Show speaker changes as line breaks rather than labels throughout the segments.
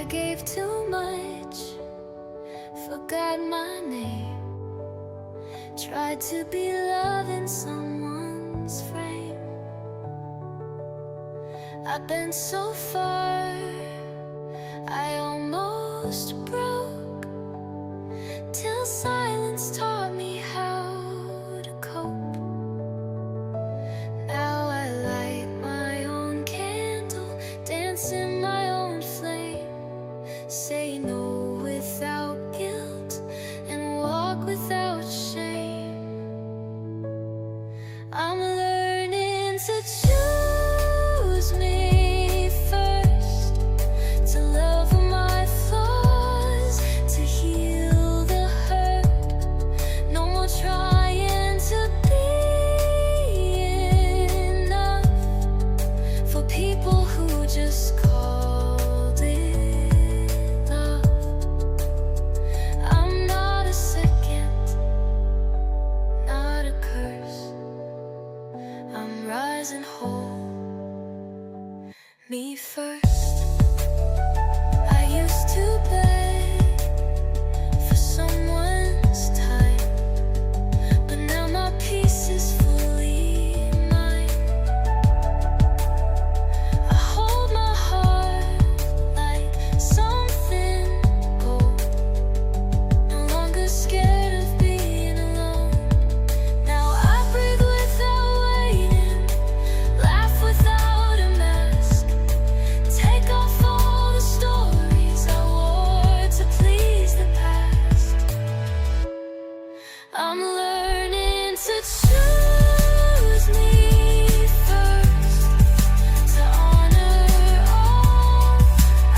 I gave too much, forgot my name, tried to be love in someone's frame. I've been so far, I almost broke, till silence taught me how to cope. Now I light my own candle, dance in my own flame, say no without guilt and walk without shame. I'm learning to choose me first, to love my flaws, to heal the hurt. No more trying to be enough for people who just called it love. I'm not a second, not a curse. I'm rising whole, me first. I used to beg for someone's time, but now my peace is fully mine. I hold my heart like something gold, no longer scared of being alone. Now I breathe without waiting, laugh without a mask, take off all the stories I wore to please the past. I'm learning to choose me first, to honor all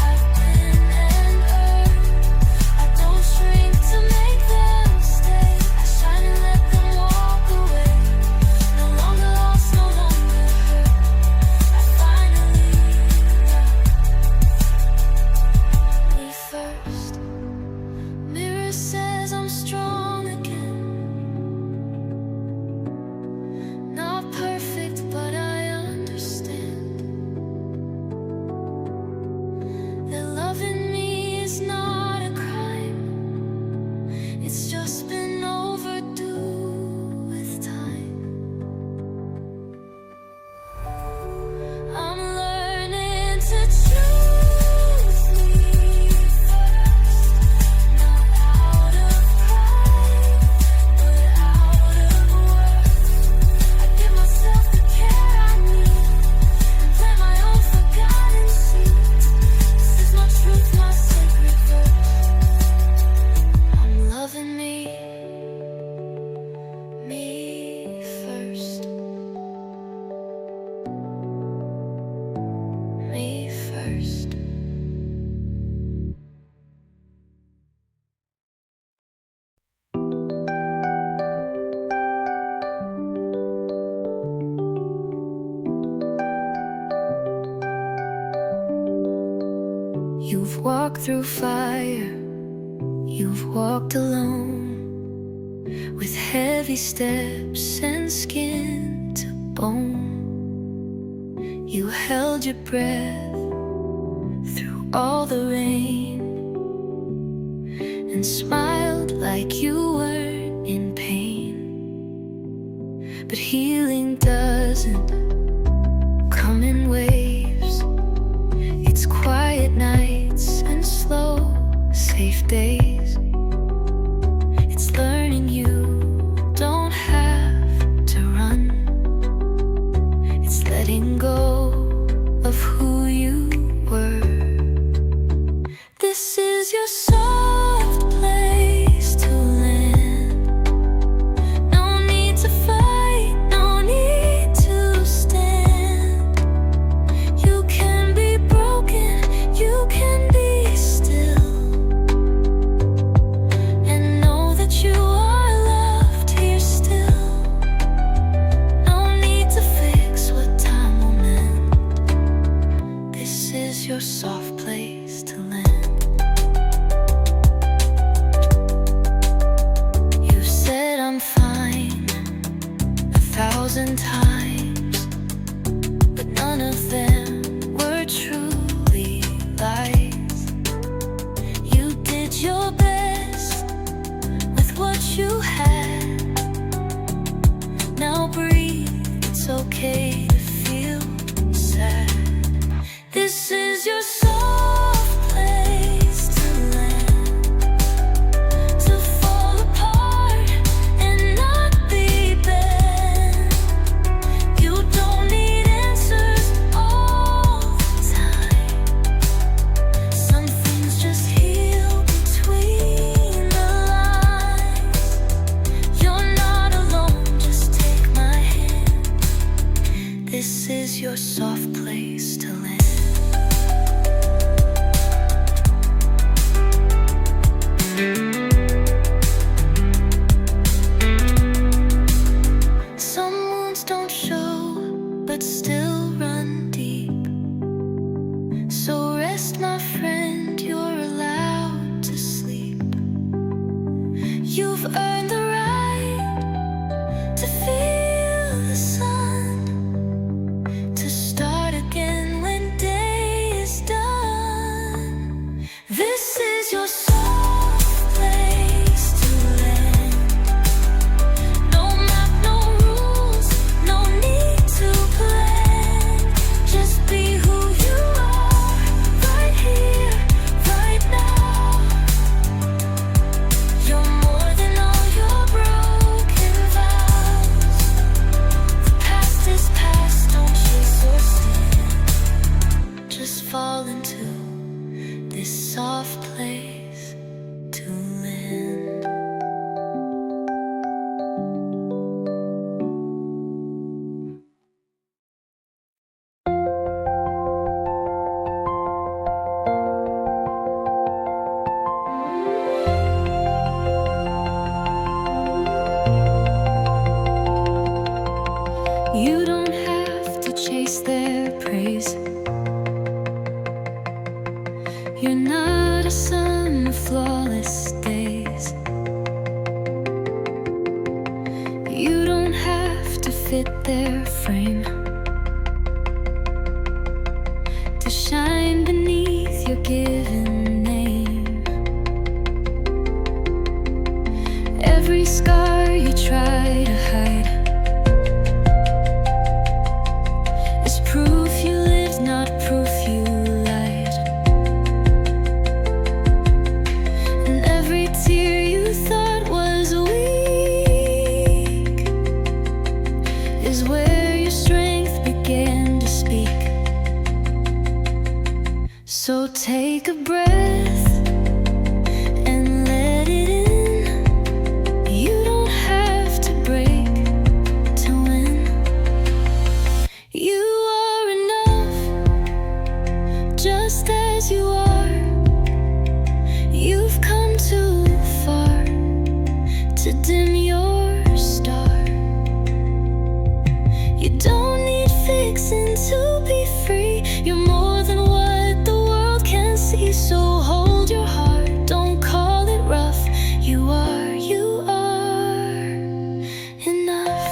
I've been and earned. I don't shrink to make them stay, I shine and let them walk away. No longer lost, no longer hurt, I finally love me first. Mirror says I'm strong again, not perfect, but I understand that loving me is not a crime, it's just been overdue with time. I'm learning to choose me first, not out of pride, but out of worth. I give myself the care I need, and plant my own forgotten seeds. This is my truth, my sacred verse. I'm loving me first, me first. You've walked through fire, you've walked alone, with heavy steps and skin to bone. You held your breath through all the rain and smiled like you weren't in pain. But healing doesn't come in waves, it's quiet nights and slow, safe days. It's learning you don't have to run, it's letting go of who you were. This is your soft place to land. okay to feel sad. This is your soft place to land, to fall apart and not be bent. You don't need answers all the time. Some things just heal between the lines. You're not alone, just take my hand. This is your soft place to land. Some wounds don't show, but still run deep. So rest, my friend, you're allowed to sleep. You've earned the right to feel the sun, to start again when day is done. This is your soft place to land. No map, no rules, no need to plan. Just be who you are, right here, right now. You're more than all your broken vows. The past is past, don't chase or stand. Just fall into this soft place to land. You don't have to chase their praise. You're not a sum of flawless days. You don't have to fit their frame to shine beneath your given name. Every scar you try to hide is proof you lived, not proof you lied. And every tear you thought was weak is where your strength began to speak. So take a breath and let it in. You don't have to break to win. You are enough, just as you are. You've come too far to dim your star. You don't need fixing to be free. You're more than what the world can see. So hold your heart, don't call it rough. You are enough.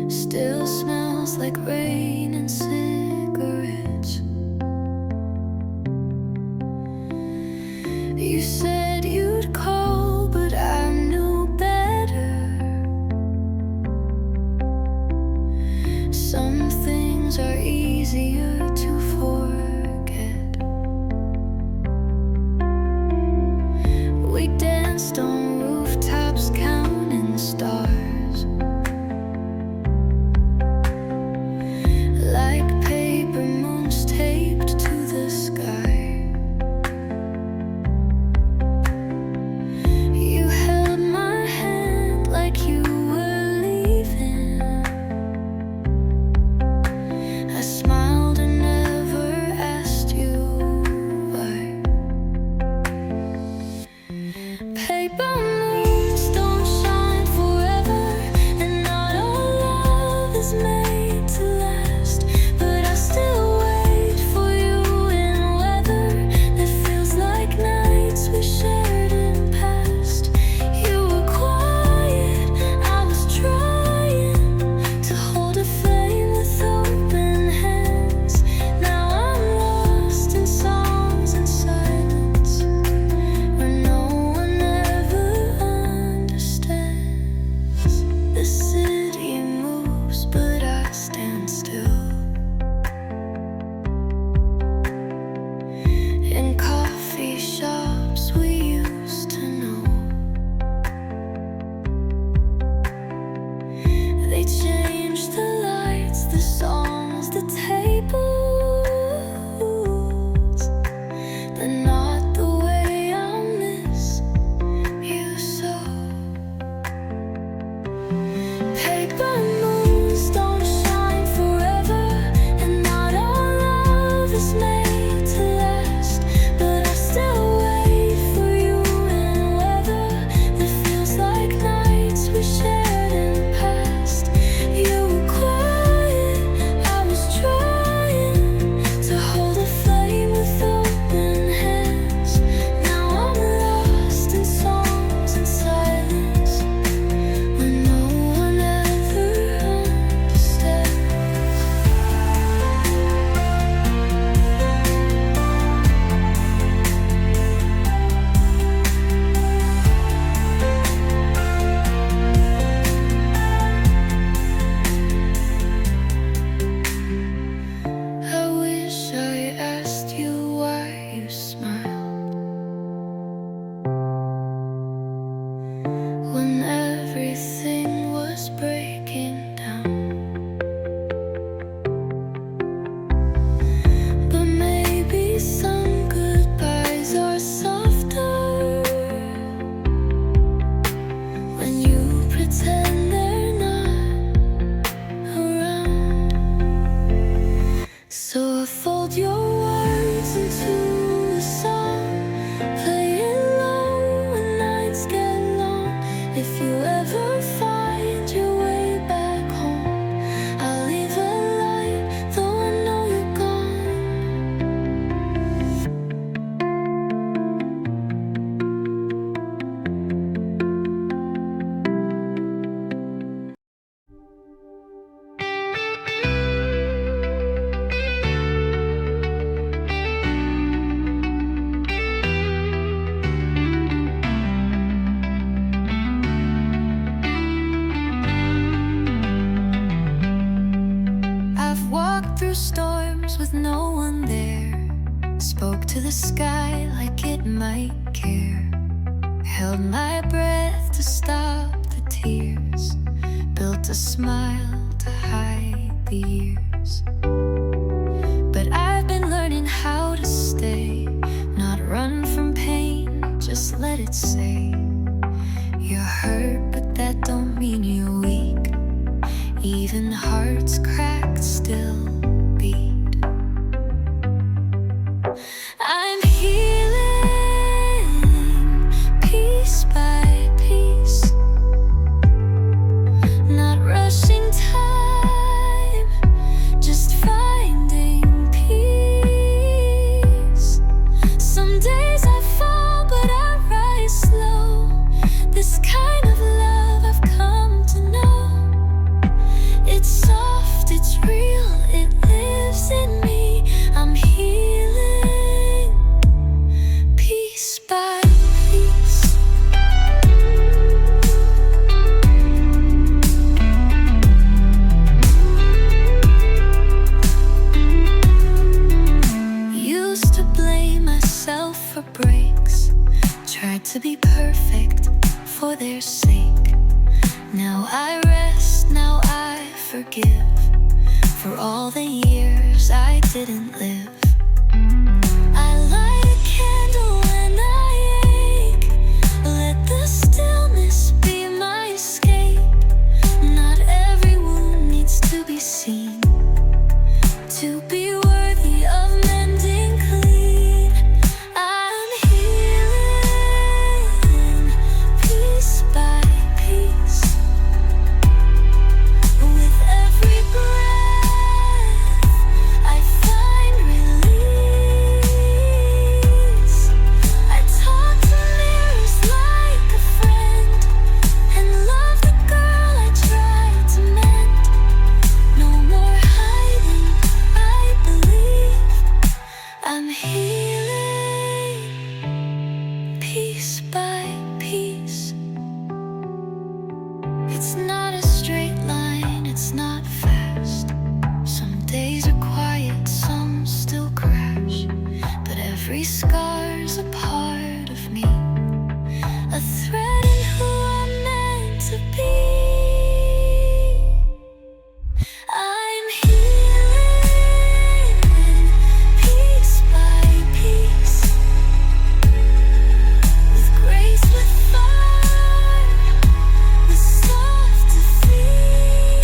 still smells like rain and cigarettes. You said you'd call, but I knew better. Some things are easier to forget. We danced on rooftops counting stars, like paper moons taped to the sky. You held my hand like you were leaving. I smiled and never asked you why. Paper moons don't shine forever, and not all love is made to last. But I still wait for you in weather that feels like nights we shared in past. You were quiet, I was trying to hold a flame with open hands. Now I'm lost in songs and silence, where no one ever understands. The city moves, but I stand still. In coffee shops we used to know, they changed the lights, the songs, the tables, but not the way I miss you so. Paper moons don't shine forever, and not all love is made to last. But I still wait for you in weather that feels like nights we shared in past. You were quiet, I was trying to hold a flame with open hands. Now I'm lost in songs and silence, when no one ever understands. I wish I asked you why you smiled when everything was breaking down. But maybe some goodbyes are softer when you pretend they're not around. So I fold your words into a song, play it low when nights get long. If you ever find your way back home, I'll leave a light, though I know you're gone. I've walked through storms with no one there, spoke to the sky like it might care, held my breath to stop the tears, built a smile to hide the years. But I've been learning how to stay, not run from pain, just let it say. You're hurt, but that don't mean you're weak. Even hearts cracked still beat. I'm healing piece by piece, not rushing time, just finding peace. Some days I fall, but I rise slow. This kind of love I've come to know, it's Now I rest, now I forgive for all the years I didn't live. I light a candle when I ache. Let the stillness be my escape. Not every wound needs to be seen to be worthy of mending clean. I'm healing piece by piece. With every breath I find release. I talk to mirrors like a friend and love the girl I tried to mend. No more hiding, I believe. I'm healing piece by piece. It's not a straight line, it's not fast. Some days are quiet, some still crash. But every scar's a part of me, a thread in who I'm meant to be. I'm healing piece by piece. With grace, with fire, with soft defeats.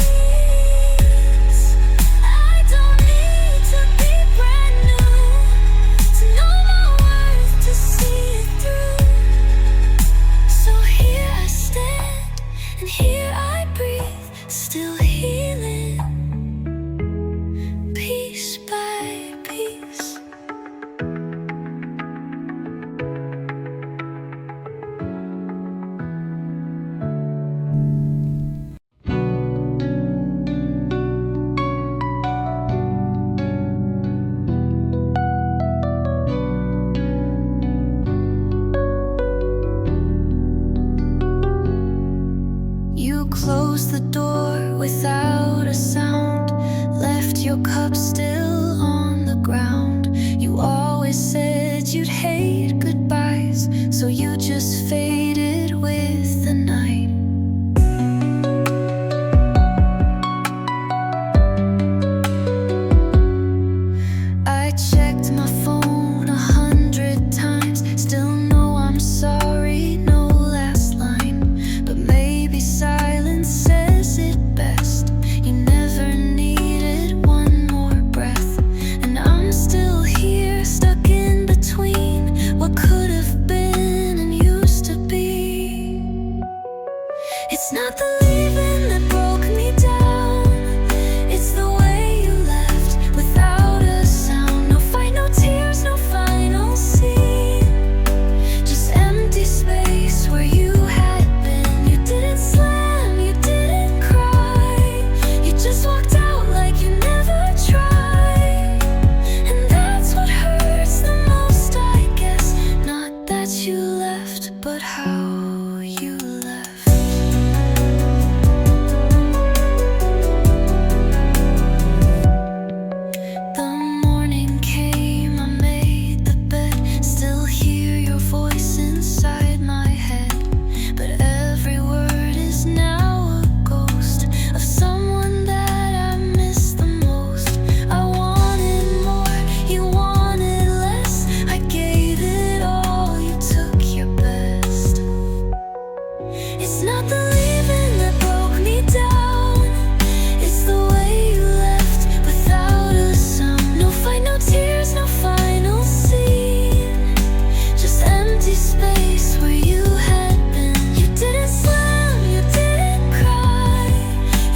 I don't need to be brand new to know my worth, to see it through. So here I stand, and here I breathe, still healing piece by piece. You closed the door without a sound, left your cup still on the ground. You always said you'd hate goodbyes, so you just faded with the night. I checked my phone 100 times, still know I'm sorry, no last line. But maybe silence says it best. You never needed one more breath, and I'm still here, stuck in between what could have been and used to be. It's not the leaving that broke me down, it's the way you left without a sound. No fight, no tears, no final scene, just empty space where you had been. You didn't slam, you didn't cry, you just walked out like you never tried. And that's what hurts the most, I guess. Not that you left, but how you left. The morning came, I made the bed, still hear your voice inside my head. But every word is now a ghost of someone that I miss the most. I wanted more, you wanted less. I gave it all, you took your best. It's not the leaving that broke me down, it's the way you left without a sound. No fight, no tears, no final scene, just empty space where you had been. You didn't slam, you didn't cry,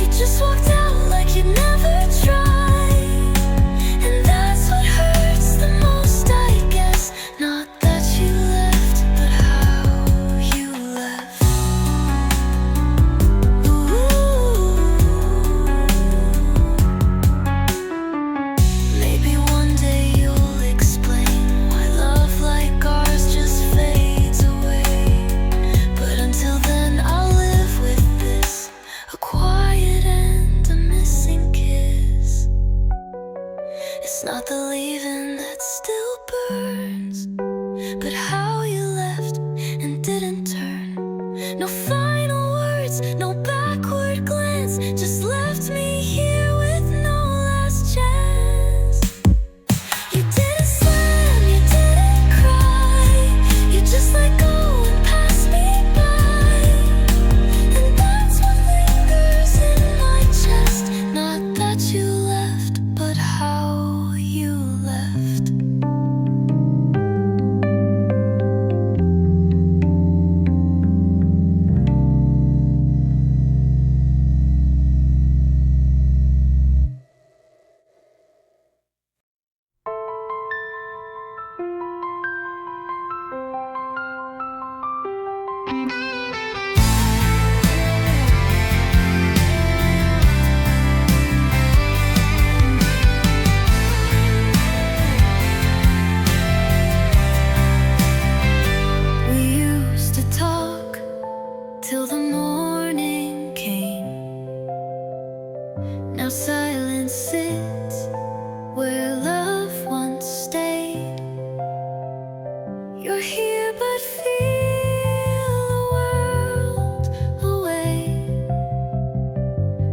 you just walked out like you never tried. And that's what hurts the most, I guess. Not that you left, but how you left. Maybe one day you'll explain why love like ours just fades away. But until then, I'll live with this, a quiet and a missing kiss. It's not the leaving that still burns, but how you left and didn't turn. No final words, no backward chance, just left me here with no last chance. You didn't slam, you didn't cry, you just let go and passed me by. And that's what lingers in my chest. Not that you left, but how you left. We used to talk till the morning came. Now silence sits where love once stayed. You're here but feel the world away.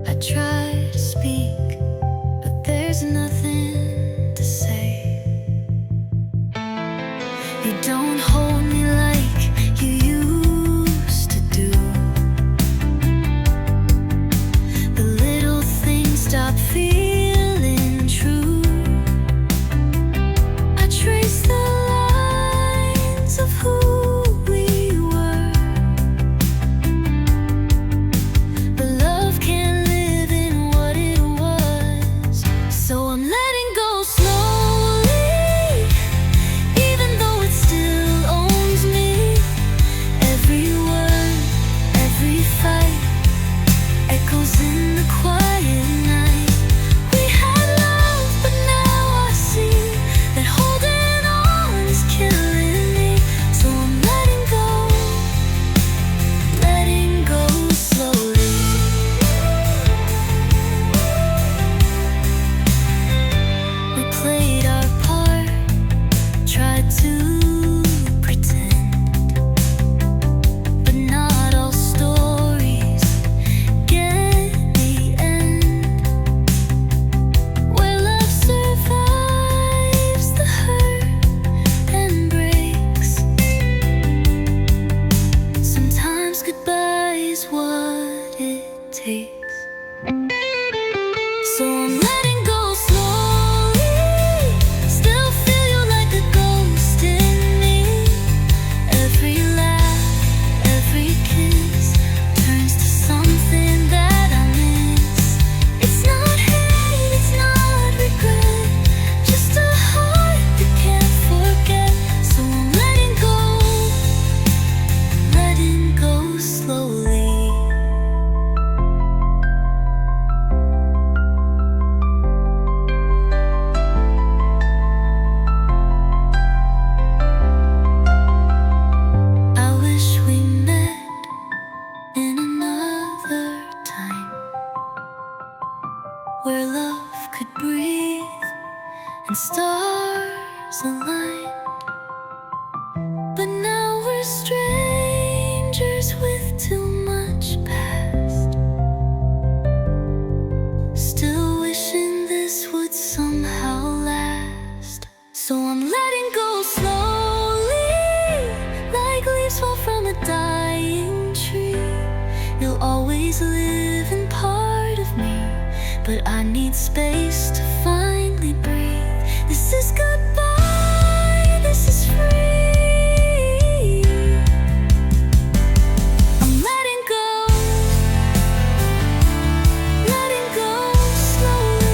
I try to speak, but there's nothing to say. You don't hold me like you used to do. The little things stop feeling true. I trace the lines of who we were, but love can't live in what it was. So I'm letting go slowly, even though it still owns me. Every word, every fight echoes in the quiet night. We had love, but now I see that holding on is killing me. So I'm letting go slowly. We played our part, tried to pretend, but not all stories get the end. Where love survives the hurt and breaks, sometimes goodbye is what it takes. So I'm letting go slowly, still feel you like a ghost in me. Every laugh, every kiss turns to something that I miss. It's not hate, it's not regret, just a heart that can't forget. So I'm letting go slowly. I wish we met in another time, where love could breathe and stars align. But now we're strangers with too much past, still wishing this would somehow last. So I'm letting go slowly, like leaves fall from a dying tree. You'll always live in part of me, but I need space to finally breathe. This is goodbye, this is free. I'm letting go slowly.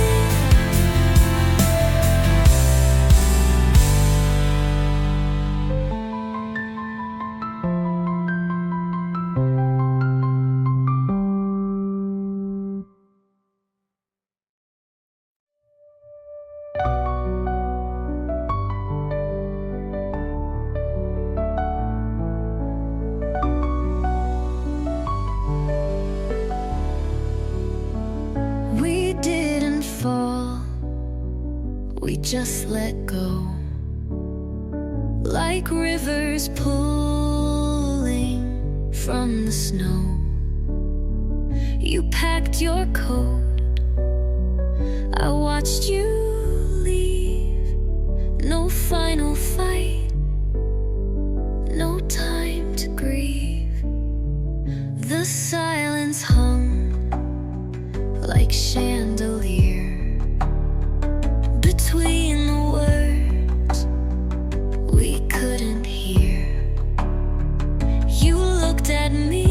We just let go, like rivers pulling from the snow. You packed your coat, I watched you leave. No final fight, no time to grieve. The silence hung like chandelier between the words we couldn't hear. You looked at me,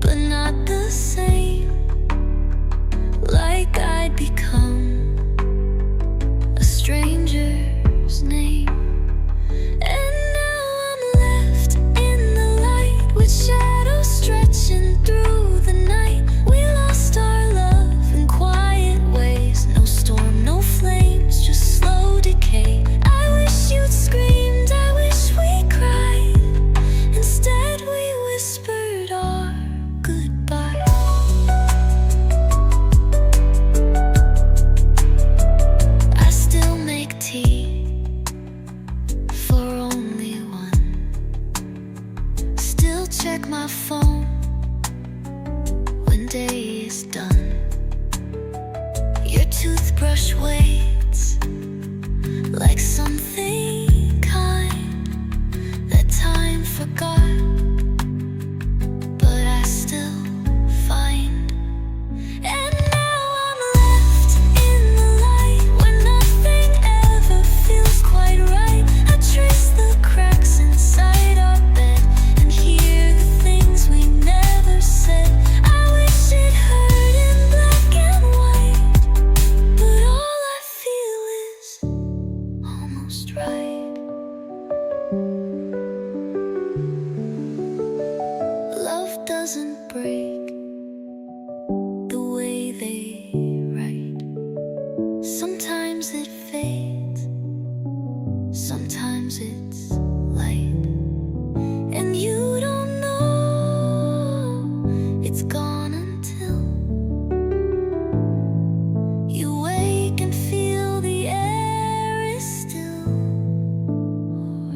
but not the same, like I'd become a stranger's name. And now I'm left in the light with shadows stretching through the night. We lost our love in quiet ways. No storm, no flames, just slow decay. I wish you'd screamed, I wish we cried. Instead we whispered our goodbye. I still make tea for only one. Still check my phone when day is done. Your toothbrush waits like something kind that time forgot, but I still find. And now I'm left in the light where nothing ever feels quite right. I trace the cracks inside our bed and hear the things we never said. I wish it heard in black and white, but all I feel is almost right. Love doesn't break the way they write. Sometimes it fades, sometimes it's light, and you don't know it's gone until you wake and feel the air is still.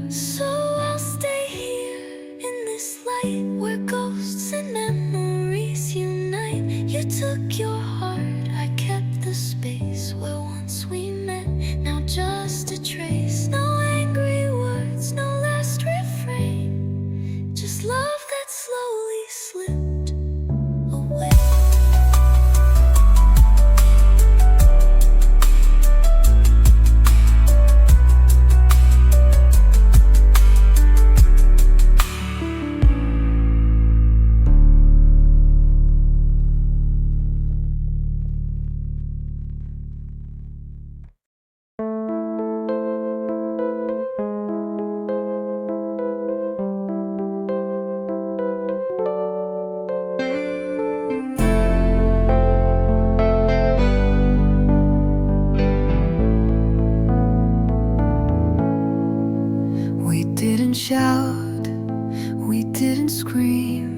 So I'll stay here in this light where ghosts and memories unite. You took your heart, I kept the space where once we met. Now just a trace, no angry words, no last refrain, just love that slowly slipped away. We didn't shout, we didn't scream.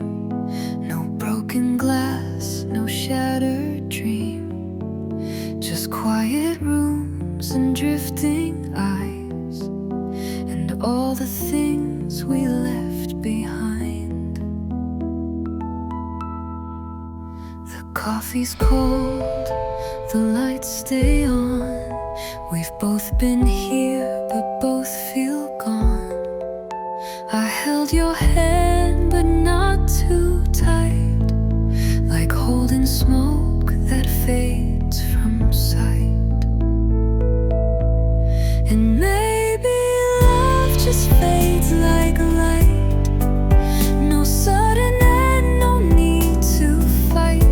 No broken glass, no shattered dream. Just quiet rooms and drifting eyes, and all the things we left behind. The coffee's cold, the lights stay on. We've both been here, but both feel gone. I held your hand, but not too tight, like holding smoke that fades from sight. And maybe love just fades like light. No sudden end, no need to fight.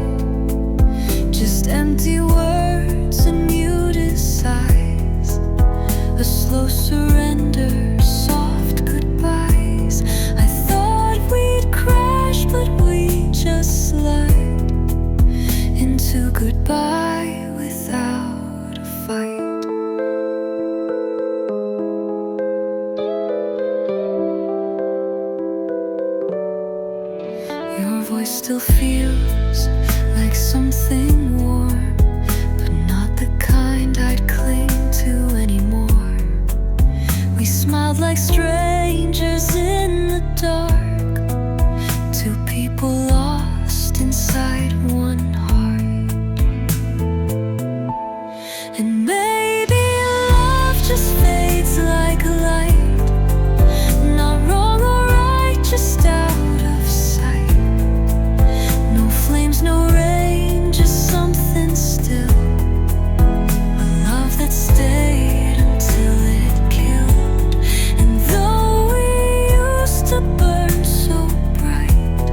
Just empty words and muted sighs. A slow surrender, soft goodbyes. I thought we'd crash, but we just slide into goodbye without a fight. Your voice still feels like something warm, but not the kind I'd cling to anymore. We smiled like strangers in the dark, two people lost in inside one heart. And maybe love just fades like light, not wrong or right, just out of sight. No flames, no rain, just something still, a love that stayed until it killed. And though we used to burn so bright,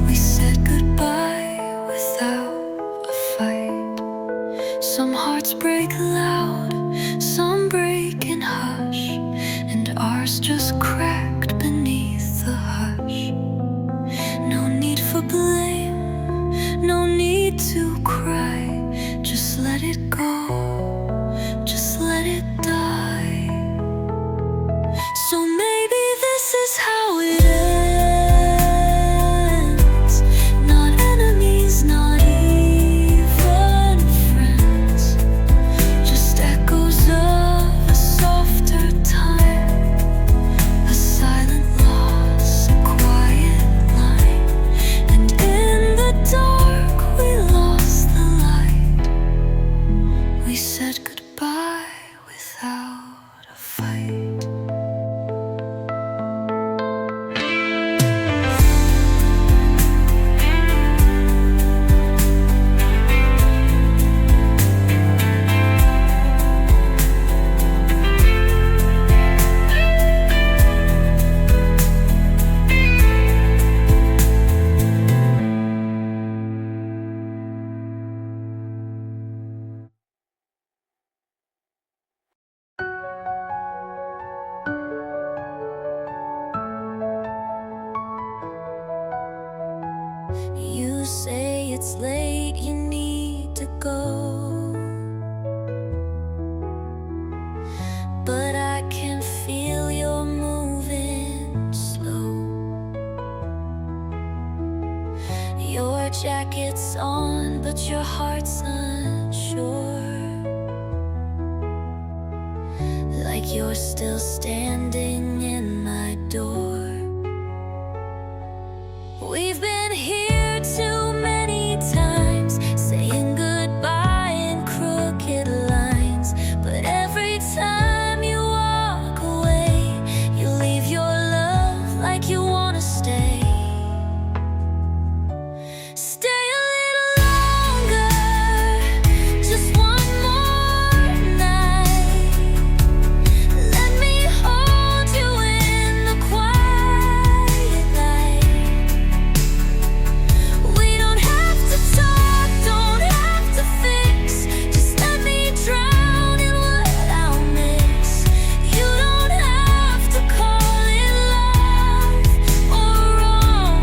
we said goodbye without a fight. Some hearts break loud, some break in hush, and ours just cracked beneath the hush. No need for blame, no need to cry, just let it go, just let it die. So maybe this is how it ends. Not enemies, not even friends, just echoes of a softer time, a silent loss, a quiet line. And in the dark we lost the light, we said goodbye without a fight. You say it's late, you need to go, but I can feel you're moving slow. Your jacket's on, but your heart's unsure, like you're still standing in my door. We've been here too many times, saying goodbye in crooked lines, but every time you walk away, you leave your love like you wanna stay. Stay a little longer, just one more night. Let me hold you in the quiet light. We don't have to talk, don't have to fix, just let me drown in what I'll miss. You don't have to call it love or wrong,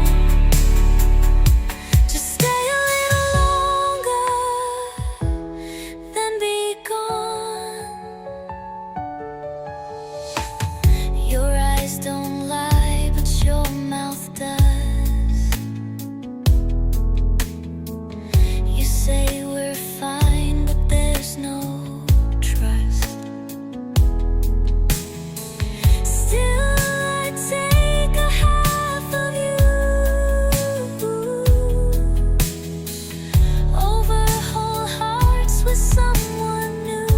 just stay a little longer, then be gone. Your eyes don't lie, but your mouth does. You say we're fine, but there's no trust. Still, I take a half of you over whole hearts with someone new.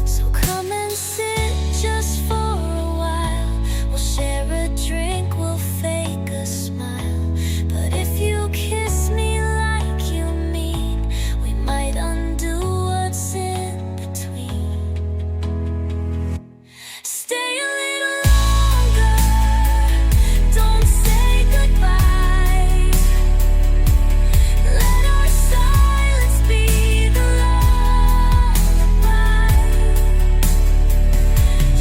So come and sit just for a while. We'll share a drink, we'll fake a smile. But if you kiss me like you mean, we might undo what's in between. Stay a little longer, don't say goodbye. Let our silence be the lullaby.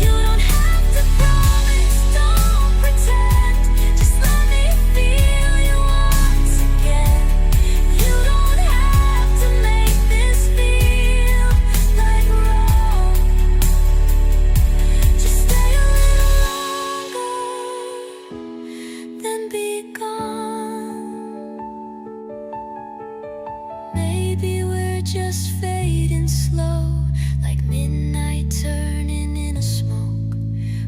You don't have to promise, don't pretend, just let me feel you once again. You don't have to make this feel like wrong, just stay a little longer, then be gone. Maybe we're just fading slow, like midnight turning into smoke.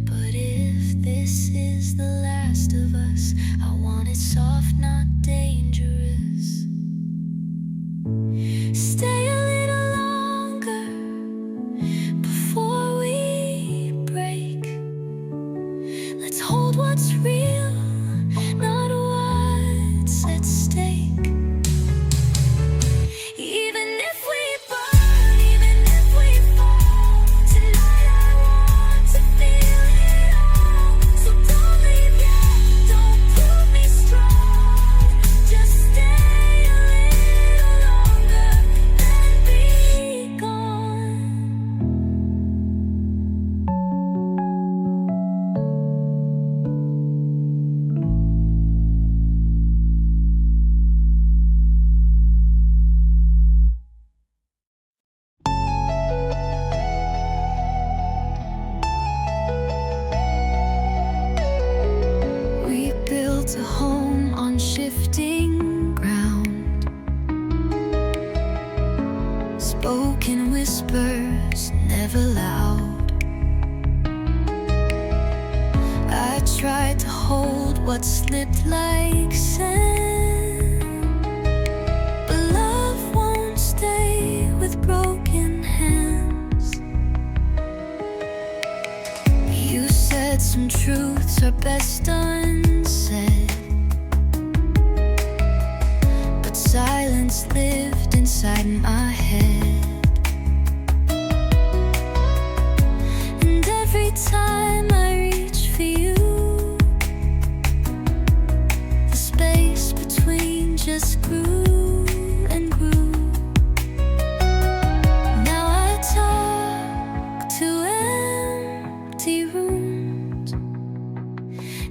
But if this is the last of us, I want it soft, not what slipped like sand. But love won't stay with broken hands. You said some truths are best unsaid, but silence lived inside my head. And every time I reach for you, the space between just grew and grew. Now I talk to empty rooms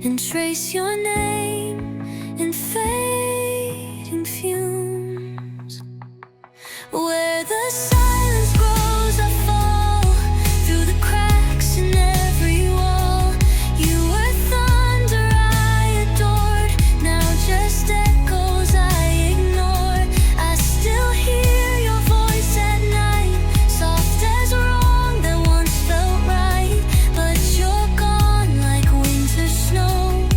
and trace your name in fading fumes. Where the silence grows, I fall through the cracks in every wall. You were thunder I adored, now just echoes I ignore. I still hear your voice at night, soft as wrong that once felt right. But you're gone like winter snow,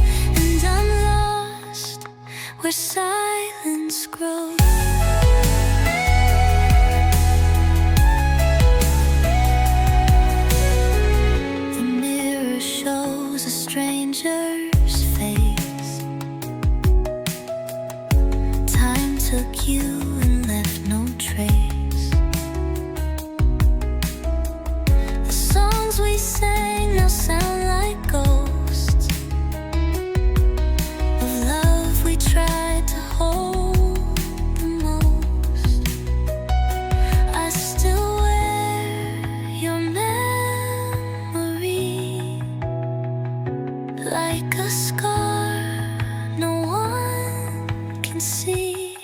and I'm lost where silence grows. The mirror shows a stranger's face. Time took you and left no trace. The songs we sang now sound like ghosts of love we tried to hold the most. I still wear your memory like a scar no one can see.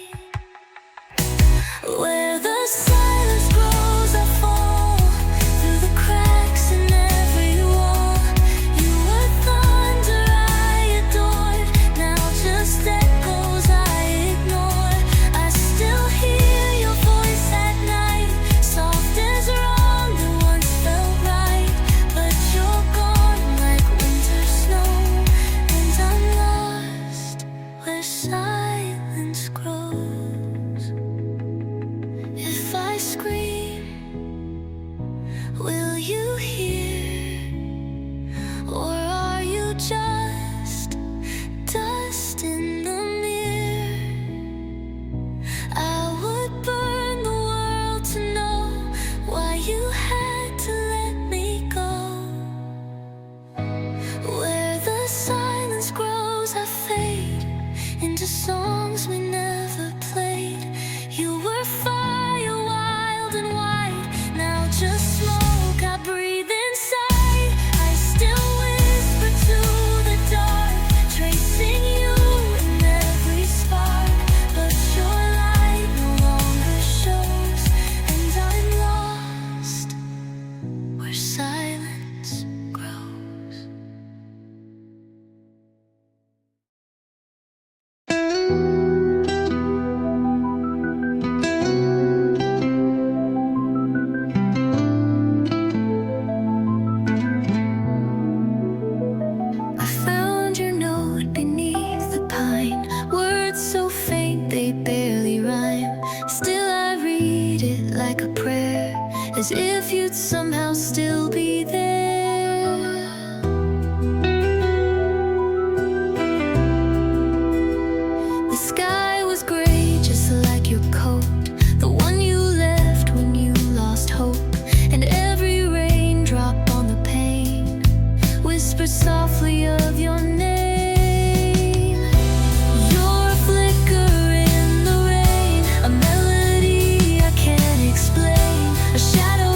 Where the silence grows, I fall through the cracks in every wall. You were thunder I adored, now just echoes I ignore. I still hear your voice at night, soft as wrong that once felt right. But you're gone like winter snow, and I'm lost where silence grows. If I scream, will you hear? Or are you just dust in the mirror? I would burn the world to know why you had to let me go. Where the silence grows, I fade into songs we never played. You were fire, wild and white, now just smoke I breathe inside. I still whisper to the dark, tracing you in every spark. But your light no longer shows, and I'm lost where silence grows. I found your note beneath the pine, words so faint they barely rhyme. Still I read it like a prayer, as if you'd somehow still be there. The sky was gray just like your coat, the one you left when you lost hope. And every raindrop on the pane whispered softly of your name. You're a flicker in the rain, a melody I can't explain, a shadow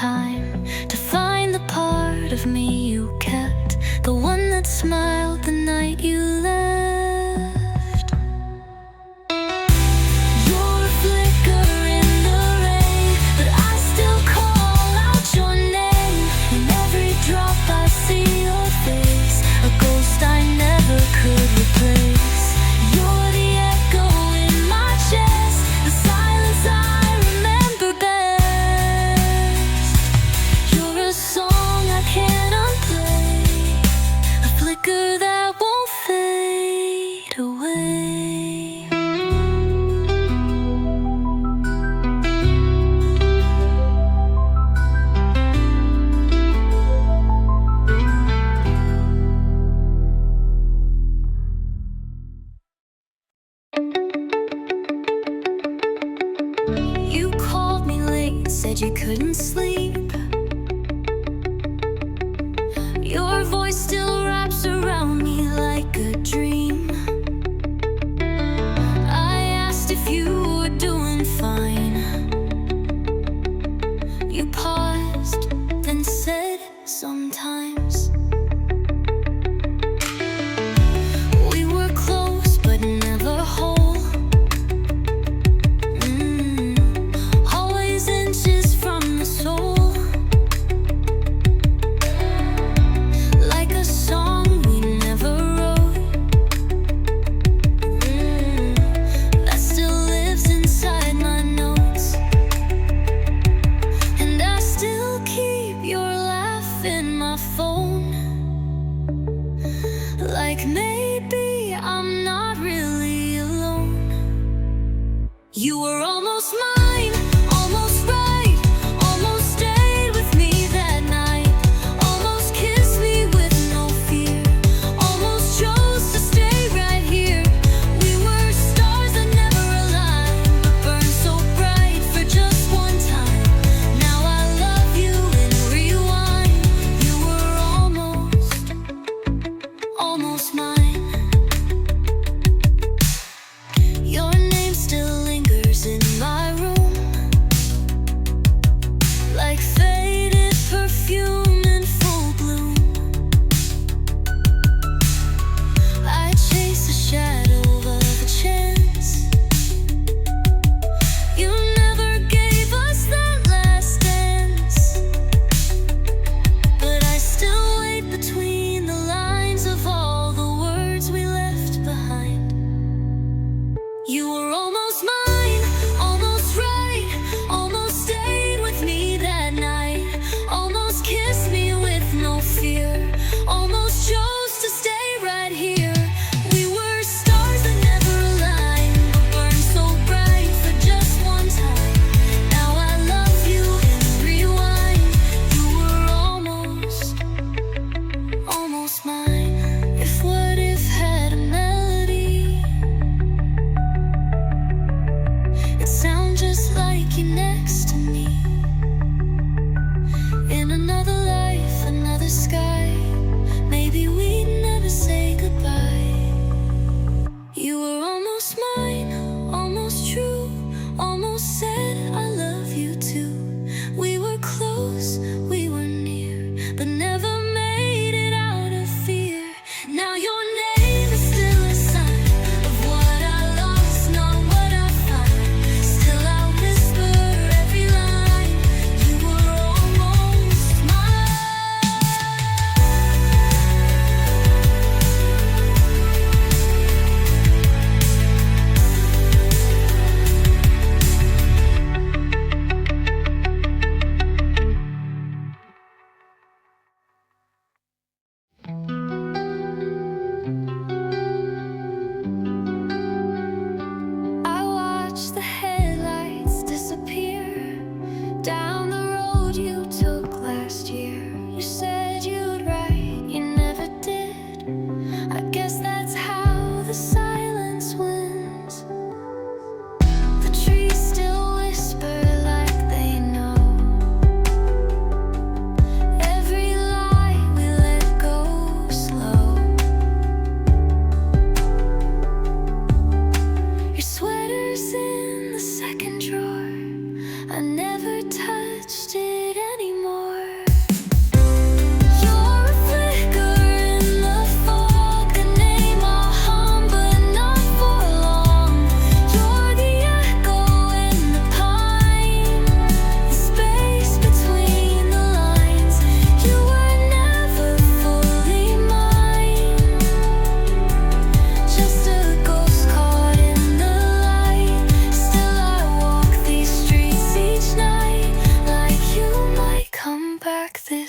time to find the part of me you kept, the one that smiled the night you left. You're a flicker in the rain, but I still call out your name. In every drop I see your face, a ghost I never could replace. You're the echo in my chest, the silence I remember best. You're a song I can't unplay, a flicker that won't fade away. You called me late, said you couldn't sleep. Your voice still wraps around me like a dream. I asked if you were doing fine. You paused, then said, sometimes. We were close, but never whole. Always inches from the soul. Like a song we never wrote, that still lives inside my notes. And I still keep your laugh in my phone. Like maybe I'm not really alone. You were almost mine, almost right, almost stayed with me that night, almost kissed me with no fear, almost chose to stay right here. We were stars that never aligned, but burned so bright for just one time. Now I love you in rewind. You were almost mine. Your name still lingers in my room.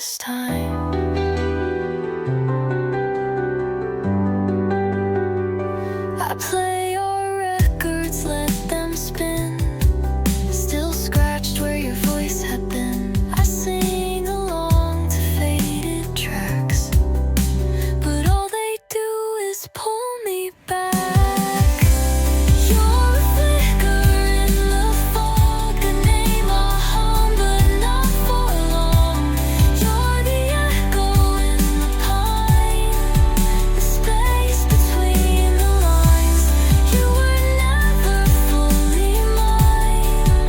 this time. I play your records, let them spin, still scratched where your voice had been. I sing along to faded tracks, but all they do is pull me back. You're a flicker in the fog, a name I'll hum, but not for long. You're the echo in the pine, the space between the lines. You were never fully mine,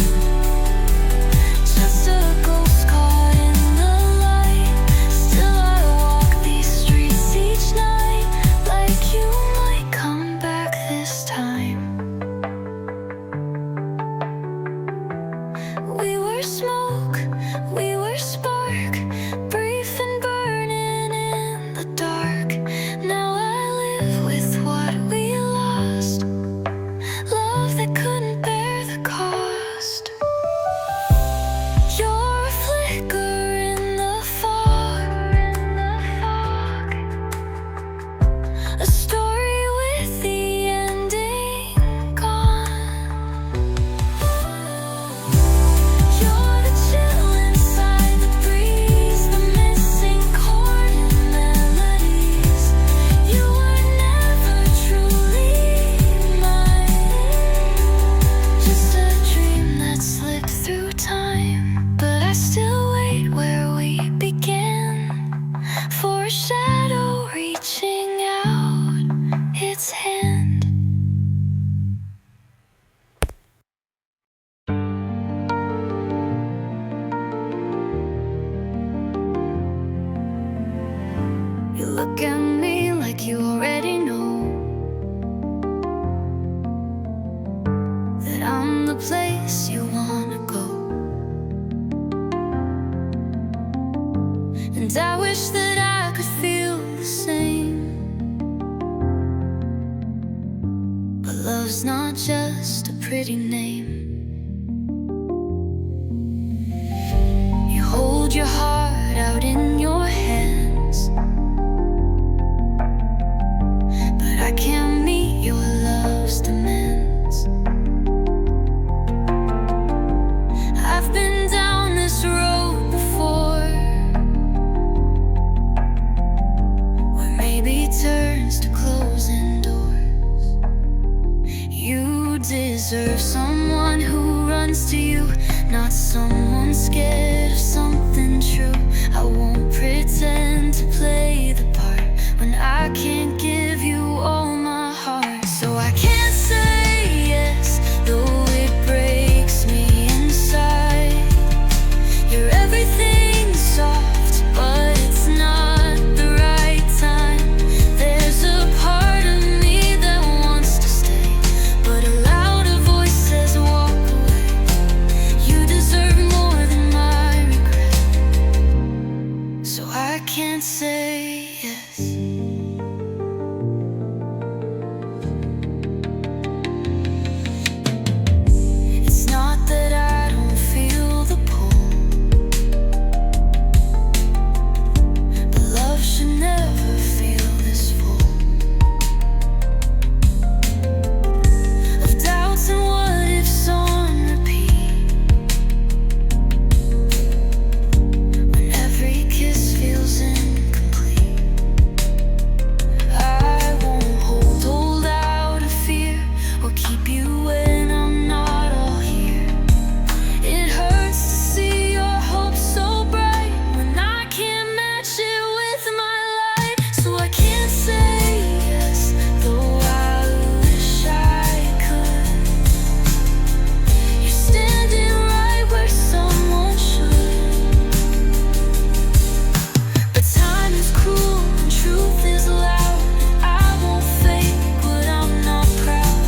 just a ghost caught in the light. Still I walk these streets each night, like you might come back this time. We were smoke, we were spark, brief and burning in the dark. Now I live with what we lost, love that couldn't bear the cost. You're a flicker in the fog, a story with the ending gone. You're the chill inside the breeze, the missing chord in melodies. You were never truly mine, just a dream that slipped through time. But I still wait where we began, for a shadow reaching out its hand. You look at me like you already know that I'm the place you wanna go. And I wish that I could feel the same, but love's not just a pretty name. You hold your heart out in your hands, but I can't meet your love's demands. I've been down this road before, where maybe turns to closing doors. You deserve someone who runs to you, not someone scared of something true. I won't pretend to play the part when I can't give you all my heart. So I can't say yes, though it breaks me inside. You're everything soft, but it's not the right time. There's a part of me that wants to stay, but a louder voice says walk away. You deserve more than my regret, so I can't say yes. It's not that I don't feel the pull, but love should never feel this full of doubts and what ifs on repeat. When every kiss feels incomplete, I won't hold out a fear or keep you when I'm not all here. It hurts to see your hope so bright when I can't match it with my light. So I can't say yes, though I wish I could. You're standing right where someone should, but time is cruel and truth is loud. I won't fake what I'm not proud.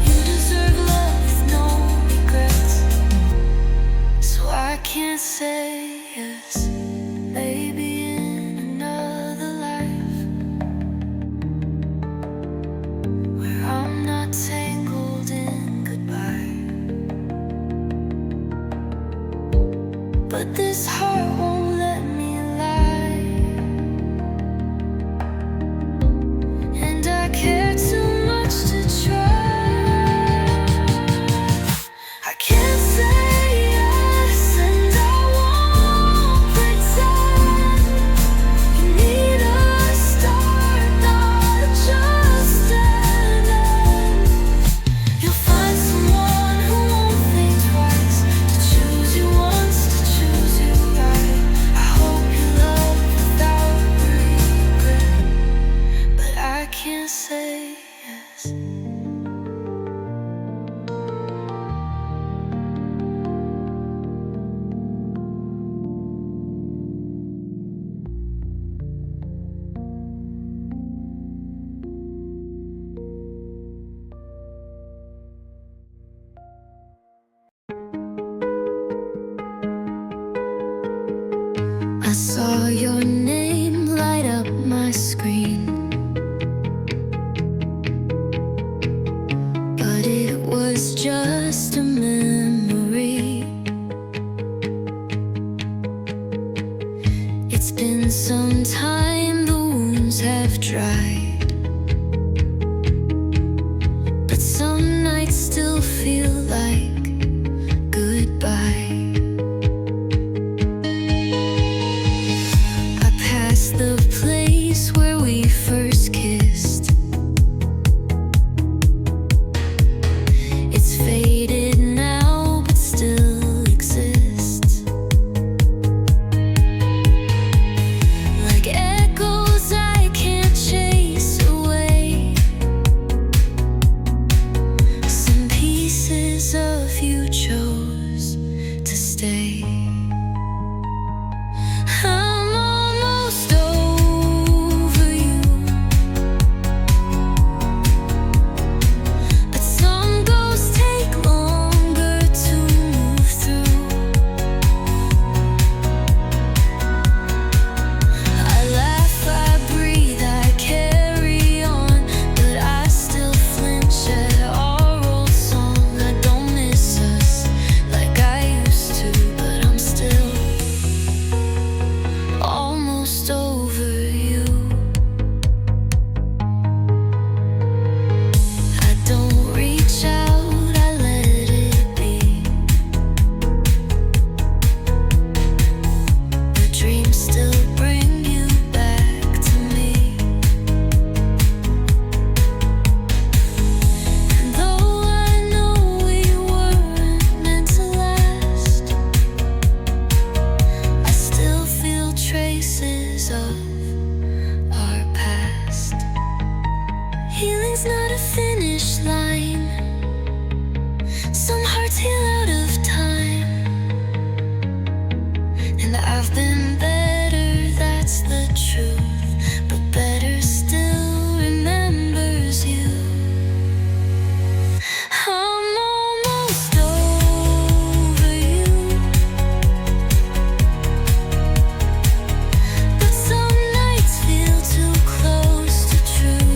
You deserve love with no regrets, so I can't say yes. Maybe in another life, where I'm not tangled in goodbye, but this heart won't let me lie. I saw your name light up my screen, but it was just a memory. It's been some time, the wounds have dried, but some nights still feel like goodbye. I passed the place where we first kissed. It's faded now, but still exists. Like echoes I can't chase away. Some pieces of you chose to stay. I'm almost over you, but some ghosts take longer to move through. I laugh, I breathe, I carry on, but I still flinch at our old song. I don't miss us like I used to, but I'm still almost over you. I don't reach out, I let it be. The dreams still bring you back to me. And though I know we weren't meant to last, I still feel traces of our past. Healing's not a finish line. Some hearts heal out of time, and I've been better, that's the truth. But better still remembers you. I'm almost over you, but some nights feel too close to true.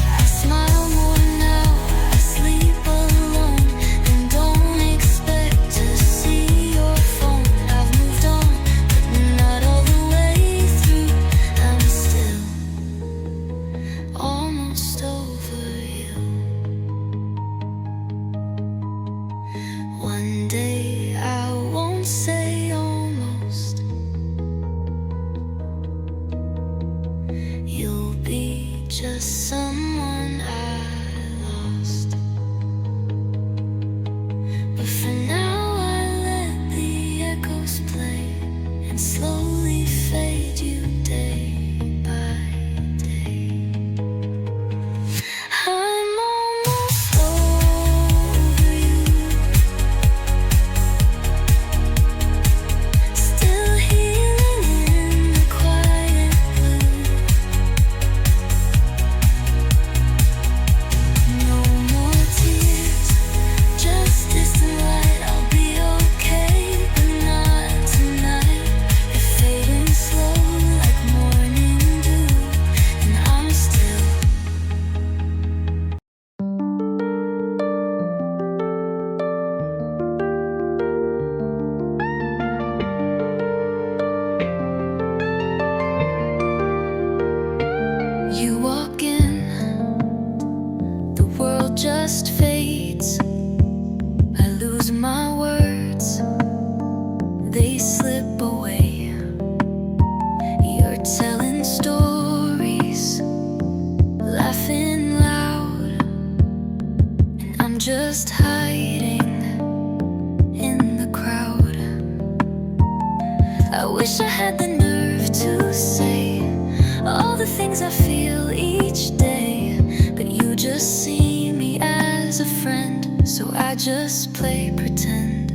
I smile more now, I sleep alone, and don't expect to see your phone. I've moved on, but not all the way through. I'm still almost over you. One day I won't say almost. You'll be just someone I lost. But for now I let the echoes play and slowly fade you day by day. I'm almost over you, still healing in the quiet blue. No more tears, just distant light. I'll be okay, but not tonight. It's fading slow like morning dew, and I'm still you walk in, the world just fades. I lose my words, they slip away. You're telling stories, laughing loud, and I'm just hiding in the crowd. I wish I had the nerve to say all the things I feel each day, but you just see me as a friend, so I just play pretend.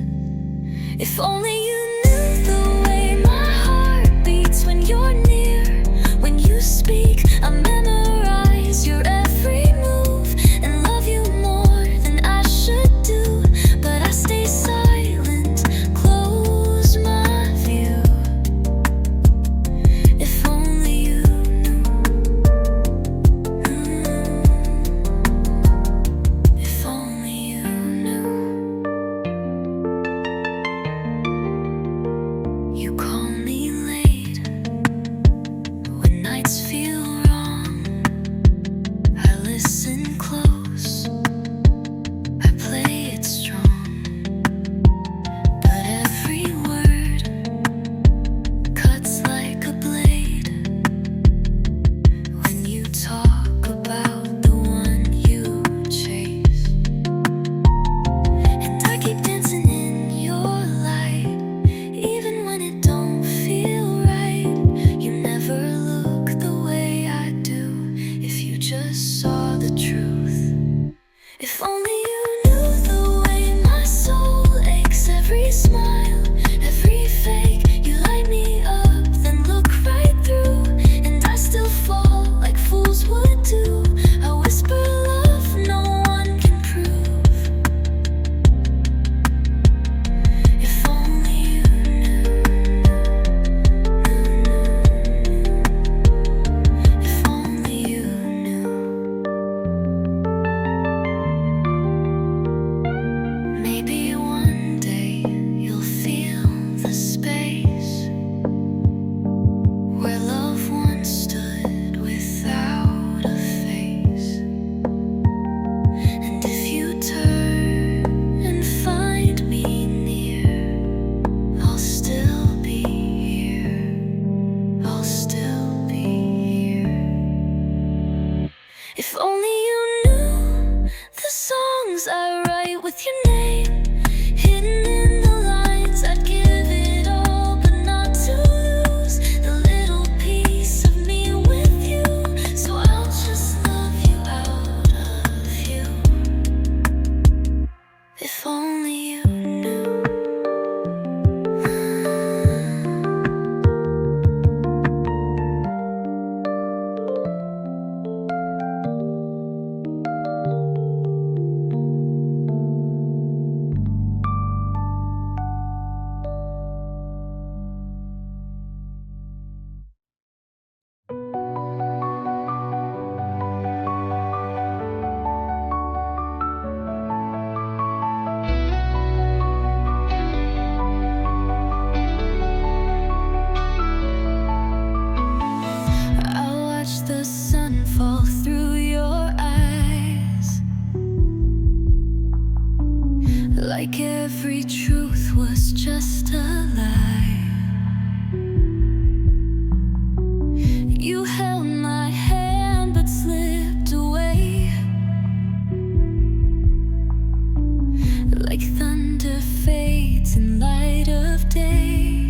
If only you knew the way my heart beats when you're near. When you speak, I memorize your every move and love you more than I should do, but I stay silent. like every truth was just a lie. You held my hand but slipped away, like thunder fades in light of day.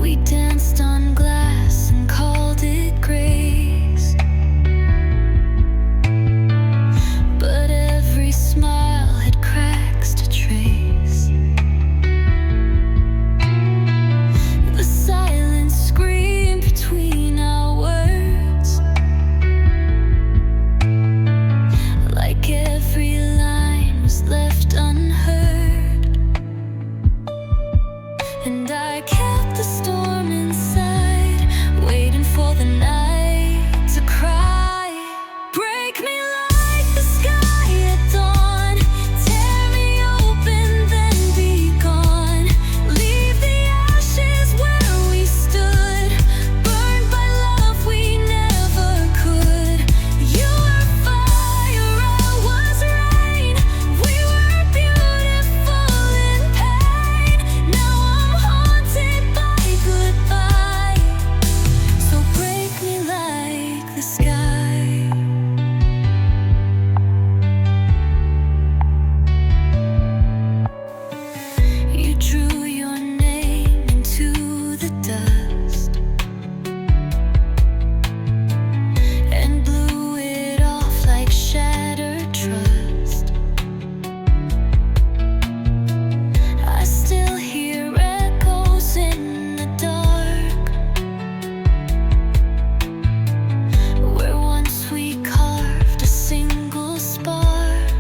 We danced on glass and called it grace, but every smile had cracks to trace. The silence screamed between our words, like every line was left unheard. And I kept the storm inside, waiting for the night to cry. Break me like the sky at dawn, tear me open then be gone. Leave the ashes where we stood, burned by love we never could. You were fire, I was rain, we were beautiful in pain. Now I'm haunted by goodbye, so break me like the sky. You drew your name into the dust and blew it off like shattered trust. I still hear echoes in the dark, where once we carved a single spark.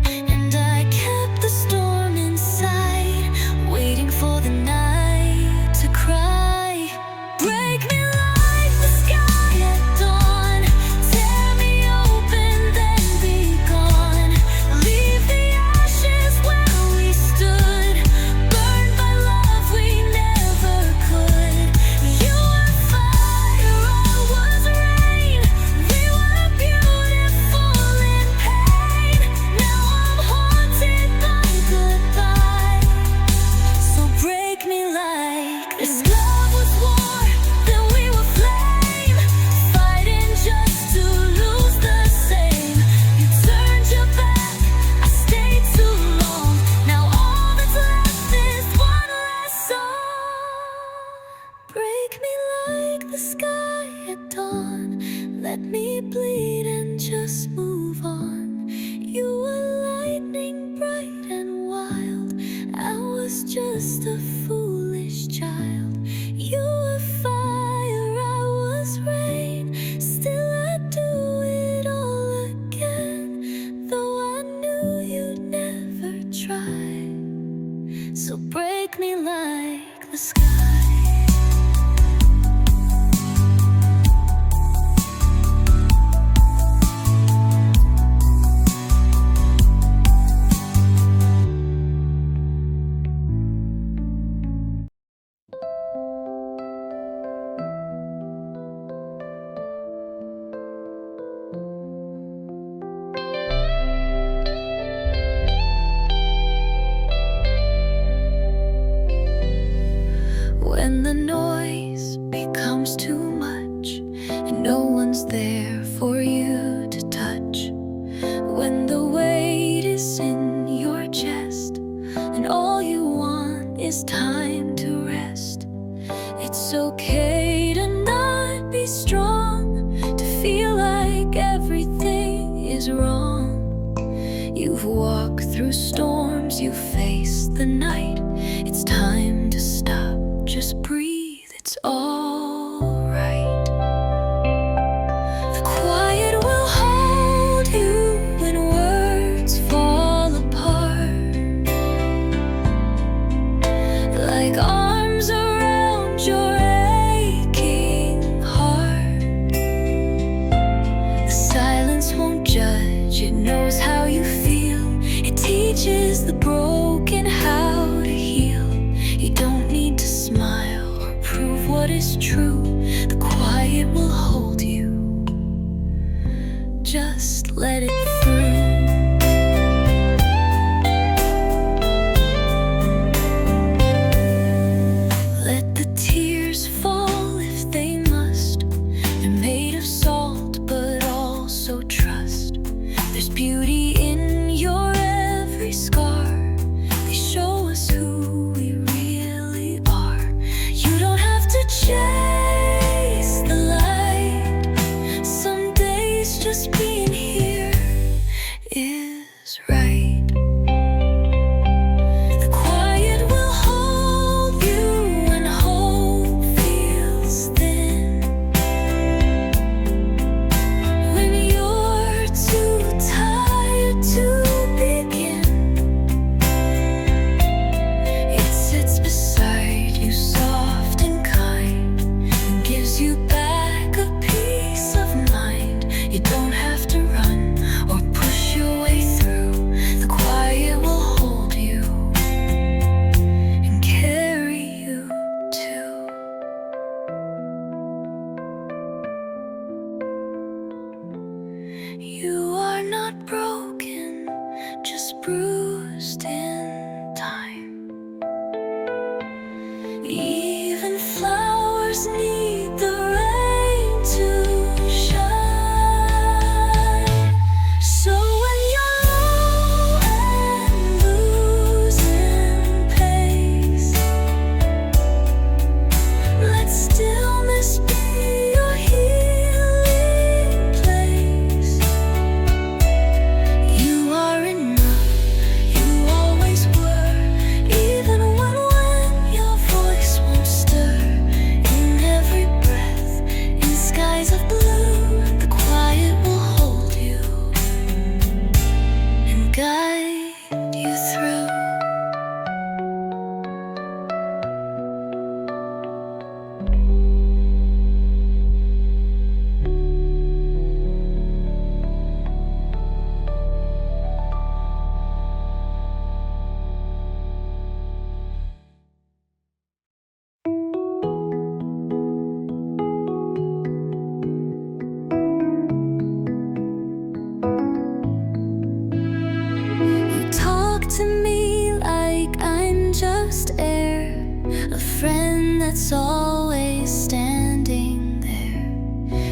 And I kept the storm inside, waiting for the night to cry. Break me like the sky at dawn, tear me open then be gone. Leave the ashes where we stood, burned by love we never could. You were fire, I was rain, we were beautiful in pain. Now I'm haunted by goodbye, so break me like this. Love was war, then we were flame, fighting just to lose the same. You turned your back, I stayed too long. Now all that's left is one less song. Break me like the sky at dawn, let me bleed and just move on. You were lightning bright and wild, I was just a foolish child. You were fire, I was rain, still I'd do it all again, though I knew you'd never try. So break me like the sky. When the noise becomes too much and no one's there for you to touch, when the weight is in your chest and all you want is time to rest, it's okay to not be strong, to feel like everything is wrong. You've walked through storms, you've faced the night, it's time to stop. Just breathe, it's all right. The quiet will hold you when words fall apart, like arms around your aching heart. The silence won't judge, it knows how you feel. It teaches the broken how to heal. You don't need to smile or prove what is true. The quiet will hold you. Just let it bruised in time. Even flowers need the rain to shine. So when you're low and losing pace, let stillness be your healing place. You are enough, you always were, even when your voice won't stir. In every breath, in skies of blue, the quiet will hold you and guide you through. You talk to me like I'm just air, a friend that's always standing there.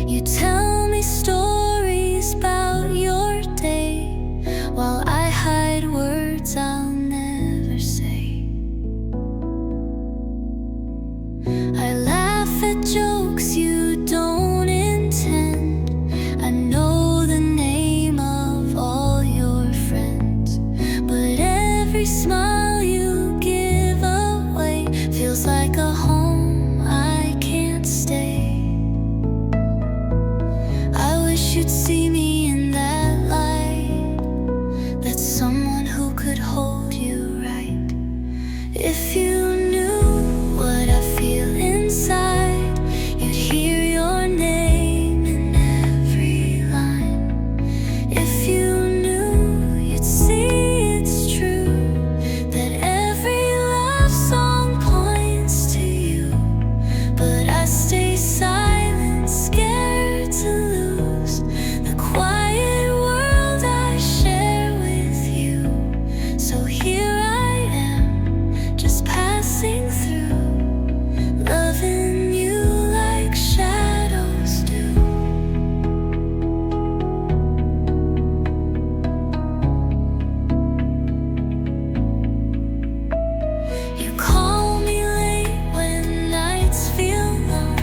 You tell me stories about your day while I hide words I'll never say. I laugh at jokes you don't intend. I know the name of all your friends, but every smile you give away feels like a home I can't stay. I wish you'd see me in that light. That's someone who could hold you right. If you knew what I feel inside, you'd hear your name in every line. If you knew, you'd see it's true, that every love song points to you. But I stay silent, scared to lose the quiet world I share with you. So here I am, just passing through, loving you like shadows do. You call me late when nights feel long.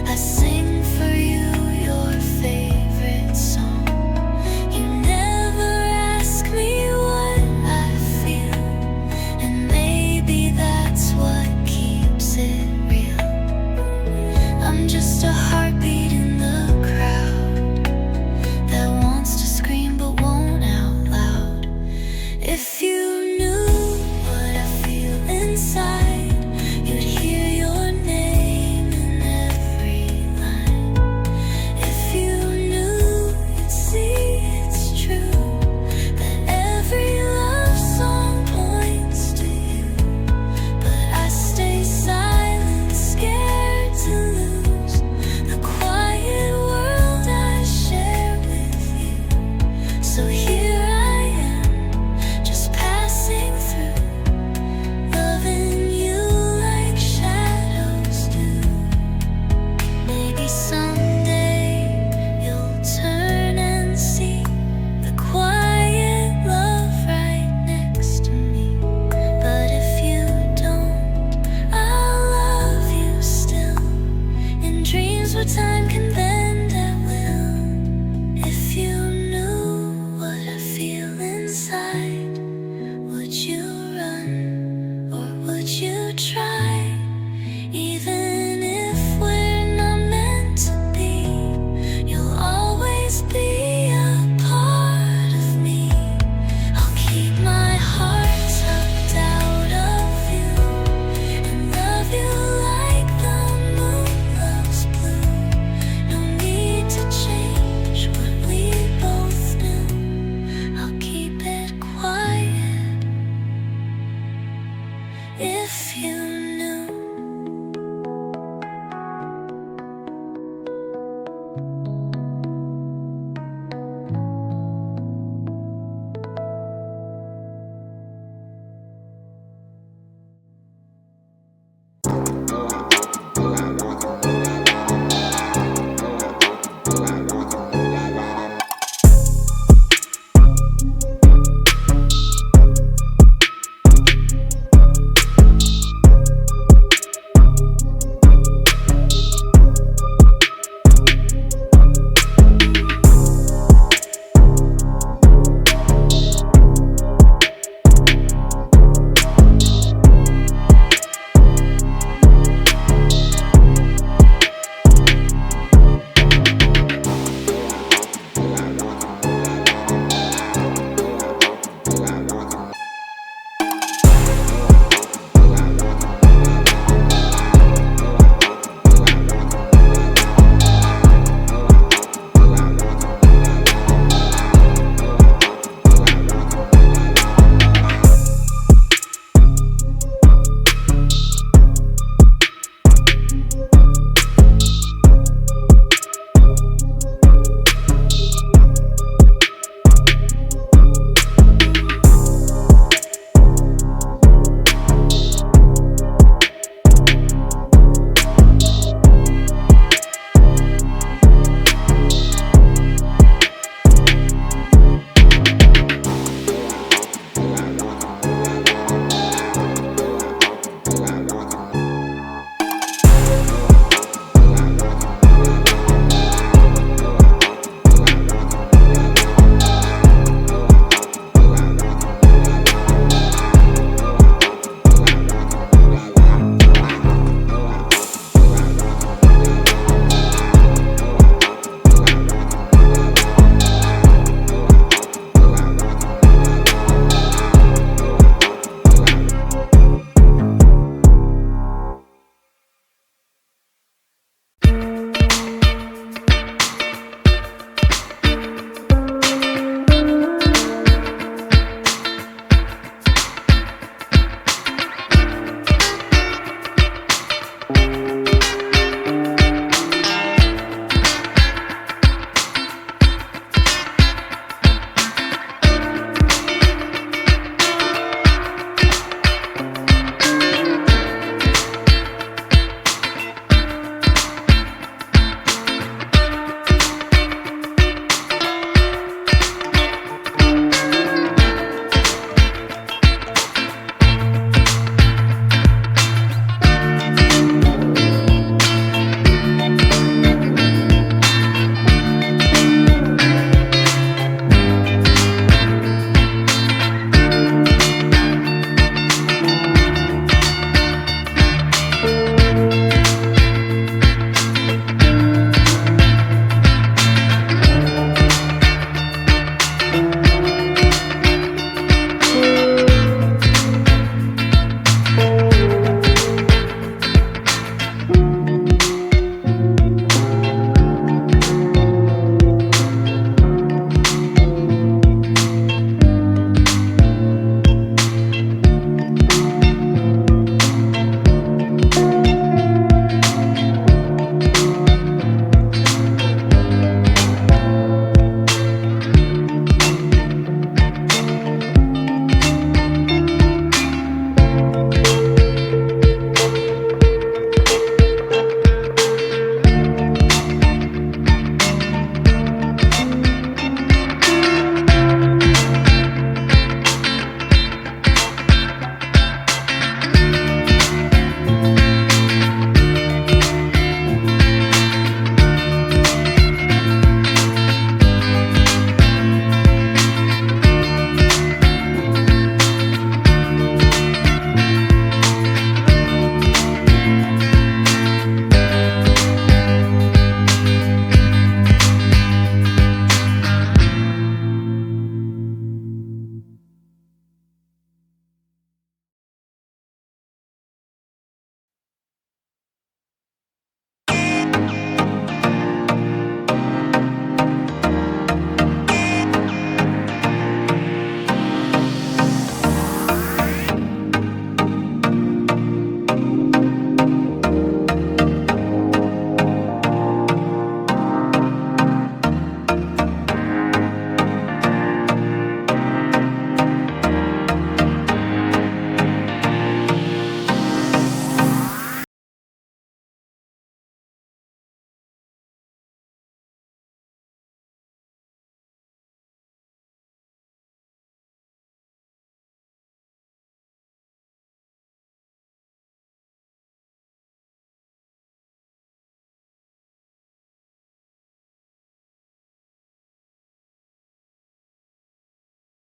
I sing for you your favorite song. You never ask me what I feel, and maybe that's what keeps it real. I'm just a heartbeat in the crowd that wants to scream but won't out loud. If you knew what I feel inside, you'd hear your name in every line. If you knew, you'd see it's true, that every love song points to you. But I stay silent, scared to lose the quiet world I share with you. So here